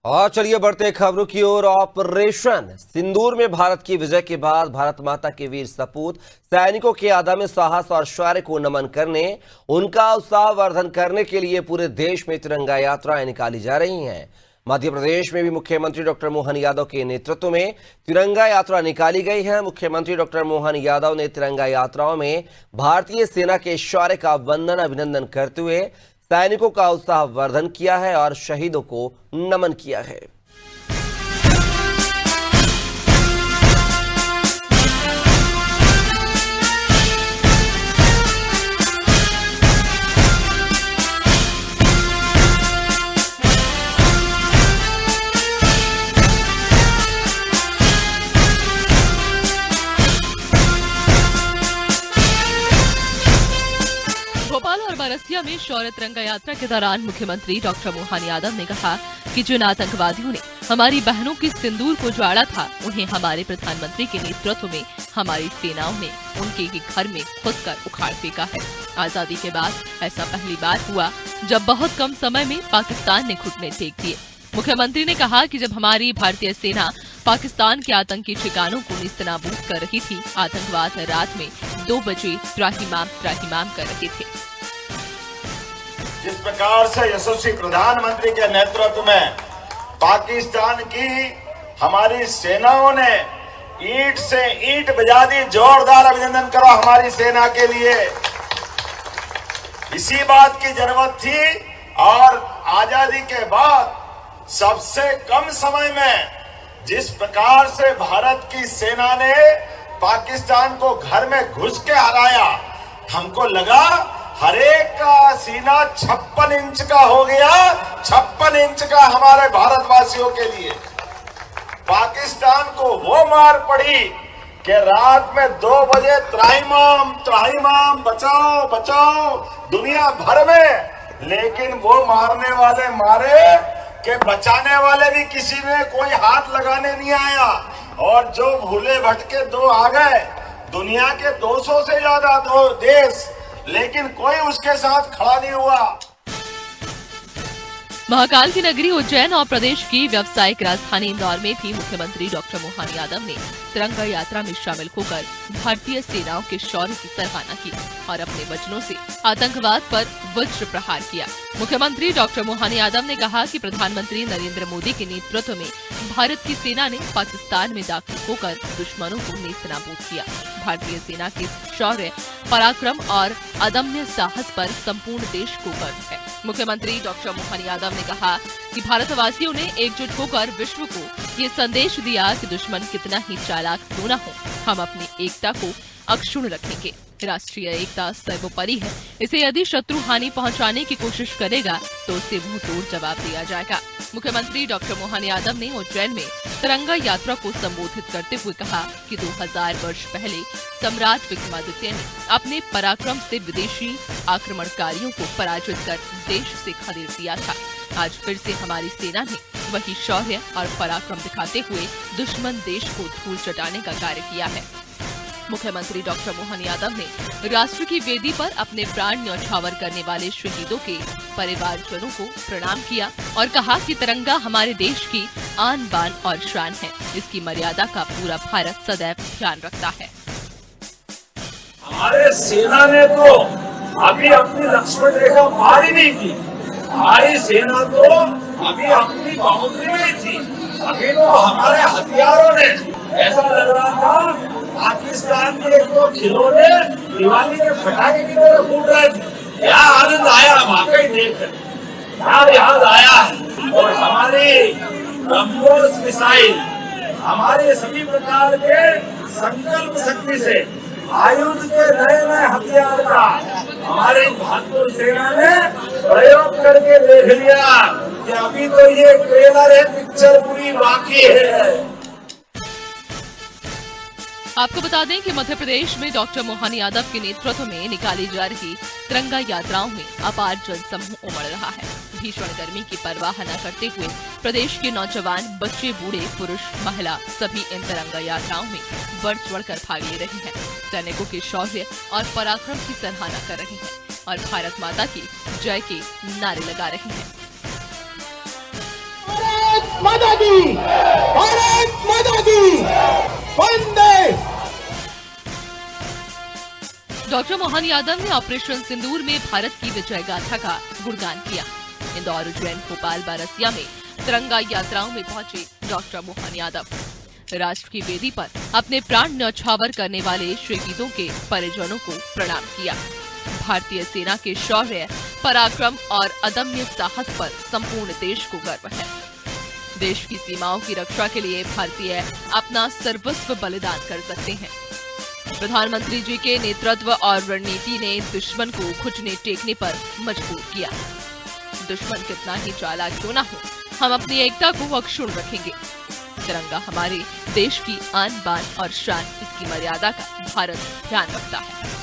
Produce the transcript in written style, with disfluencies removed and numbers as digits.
और चलिए बढ़ते हैं खबरों की ओर। ऑपरेशन सिंदूर में भारत की विजय के बाद भारत माता के वीर सपूत सैनिकों के अदम्य साहस और शौर्य को नमन करने, उनका उत्साहवर्धन करने के लिए पूरे देश में तिरंगा यात्राएं निकाली जा रही हैं। मध्य प्रदेश में भी मुख्यमंत्री डॉक्टर मोहन यादव के नेतृत्व में तिरंगा यात्रा निकाली गई है। मुख्यमंत्री डॉक्टर मोहन यादव ने तिरंगा यात्राओं में भारतीय सेना के शौर्य का वंदन अभिनंदन करते हुए सैनिकों का उत्साहवर्धन किया है और शहीदों को नमन किया है। भोपाल और बरसिया में शौर्य तिरंगा यात्रा के दौरान मुख्यमंत्री डॉक्टर मोहन यादव ने कहा कि जिन आतंकवादियों ने हमारी बहनों की सिंदूर को ज्वाड़ा था, उन्हें हमारे प्रधानमंत्री के नेतृत्व में हमारी सेनाओं ने उनके ही घर में खुद कर उखाड़ फेंका है। आजादी के बाद ऐसा पहली बार हुआ जब बहुत कम समय में पाकिस्तान ने घुटने टेक दिए। मुख्यमंत्री ने कहा कि जब हमारी भारतीय सेना पाकिस्तान के आतंकी ठिकानों को नेस्तनाबूद कर रही थी, आतंकवाद रात में 2 बजे त्राहिमाम कर रहे थे। जिस प्रकार से यशस्वी प्रधानमंत्री के नेतृत्व में पाकिस्तान की हमारी सेनाओं ने ईंट से ईंट बजा दी, जोरदार अभिनंदन करो हमारी सेना के लिए। इसी बात की जरूरत थी और आजादी के बाद सबसे कम समय में जिस प्रकार से भारत की सेना ने पाकिस्तान को घर में घुस के हराया, हमको लगा हरेक का सीना 56 इंच का हो गया। 56 इंच का हमारे भारतवासियों के लिए पाकिस्तान को वो मार पड़ी कि रात में 2 बजे त्राहिमाम बचाओ दुनिया भर में। लेकिन वो मारने वाले मारे कि बचाने वाले भी किसी में कोई हाथ लगाने नहीं आया, और जो भूले भटके 2 आ गए। दुनिया के 200 से ज्यादा देश, लेकिन कोई उसके साथ खड़ा नहीं हुआ। महाकाल की नगरी उज्जैन और प्रदेश की व्यावसायिक राजधानी इंदौर में भी मुख्यमंत्री डॉक्टर मोहन यादव ने तिरंगा यात्रा में शामिल होकर भारतीय सेनाओं के शौर्य की सराहना की और अपने वचनों से आतंकवाद पर वज्र प्रहार किया। मुख्यमंत्री डॉक्टर मोहन यादव ने कहा कि प्रधानमंत्री नरेंद्र मोदी के नेतृत्व में भारत की सेना ने पाकिस्तान में दाखिल होकर दुश्मनों को नेस्तनाबूद किया। भारतीय सेना के शौर्य, पराक्रम और अदम्य साहस पर संपूर्ण देश को गर्व है। मुख्यमंत्री डॉक्टर मोहन यादव ने कहा कि भारतवासियों ने एकजुट होकर विश्व को ये संदेश दिया कि दुश्मन कितना ही चालाक क्यों न हो, हम अपनी एकता को अक्षुण्ण रखेंगे। राष्ट्रीय एकता सर्वोपरि है, इसे यदि शत्रु हानि पहुंचाने की कोशिश करेगा तो उसे मुंह तोड़ जवाब दिया जाएगा। मुख्यमंत्री डॉक्टर मोहन यादव ने उज्जैन में तिरंगा यात्रा को संबोधित करते हुए कहा कि 2000 वर्ष पहले सम्राट विक्रमादित्य ने अपने पराक्रम से विदेशी आक्रमणकारियों को पराजित कर देश से खदेड़ दिया था। आज फिर से हमारी सेना ने वही शौर्य और पराक्रम दिखाते हुए दुश्मन देश को धूल चटाने का कार्य किया है। मुख्यमंत्री डॉक्टर मोहन यादव ने राष्ट्र की वेदी पर अपने प्राण न्यौछावर करने वाले शहीदों के परिवारजनों को प्रणाम किया और कहा कि तिरंगा हमारे देश की आन बान और शान है, इसकी मर्यादा का पूरा भारत सदैव ध्यान रखता है। हमारे सेना ने तो अभी अपनी लक्ष्मण रेखा पार ही नहीं की। हमारी सेना तो अभी अपनी बाउंड्री में ही थी। अभी तो हमारे हथियारों ने, ऐसा लग रहा था पाकिस्तान के तो खिलौने दिवाली के पटाखे की तरह फूट रहे थे। क्या आनंद आया वाकई देखकर, क्या याद आया। और हमारी ब्रह्मोस मिसाइल, हमारे सभी प्रकार के संकल्प शक्ति से आयुध के नए हथियार का हमारी बहादुर सेना ने प्रयोग करके देख लिया कि अभी तो ये ट्रेलर है, पिक्चर पूरी बाकी है। आपको बता दें कि मध्य प्रदेश में डॉक्टर मोहन यादव के नेतृत्व में निकाली जा रही तिरंगा यात्राओं में अपार जनसमूह उमड़ रहा है। भीषण गर्मी की परवाह न करते हुए प्रदेश के नौजवान, बच्चे, बूढ़े, पुरुष, महिला सभी इन तिरंगा यात्राओं में बढ़ चढ़कर भाग ले रहे हैं। सैनिकों के शौर्य और पराक्रम की सराहना कर रहे हैं और भारत माता की जय के नारे लगा रहे हैं। माता की, भारत माता की, वंदे। डॉक्टर मोहन यादव ने ऑपरेशन सिंदूर में भारत की विजय गाथा का गुणगान किया। इंदौर, उज्जैन, भोपाल, बारासिया में तिरंगा यात्राओं में पहुंचे डॉक्टर मोहन यादव। राष्ट्र की वेदी पर अपने प्राण न्यौछावर करने वाले शहीदों के परिजनों को प्रणाम किया। भारतीय सेना के शौर्य, पराक्रम और अदम्य साहस पर संपूर्ण देश को गर्व है। देश की सीमाओं की रक्षा के लिए भारतीय अपना सर्वस्व बलिदान कर सकते हैं। प्रधानमंत्री जी के नेतृत्व और रणनीति ने दुश्मन को घुटने टेकने पर मजबूर किया। दुश्मन कितना ही चालाक क्यों न हो, हम अपनी एकता को अक्षुण्ण रखेंगे। तिरंगा हमारे देश की आन बान और शान, इसकी मर्यादा का भारत ध्यान रखता है।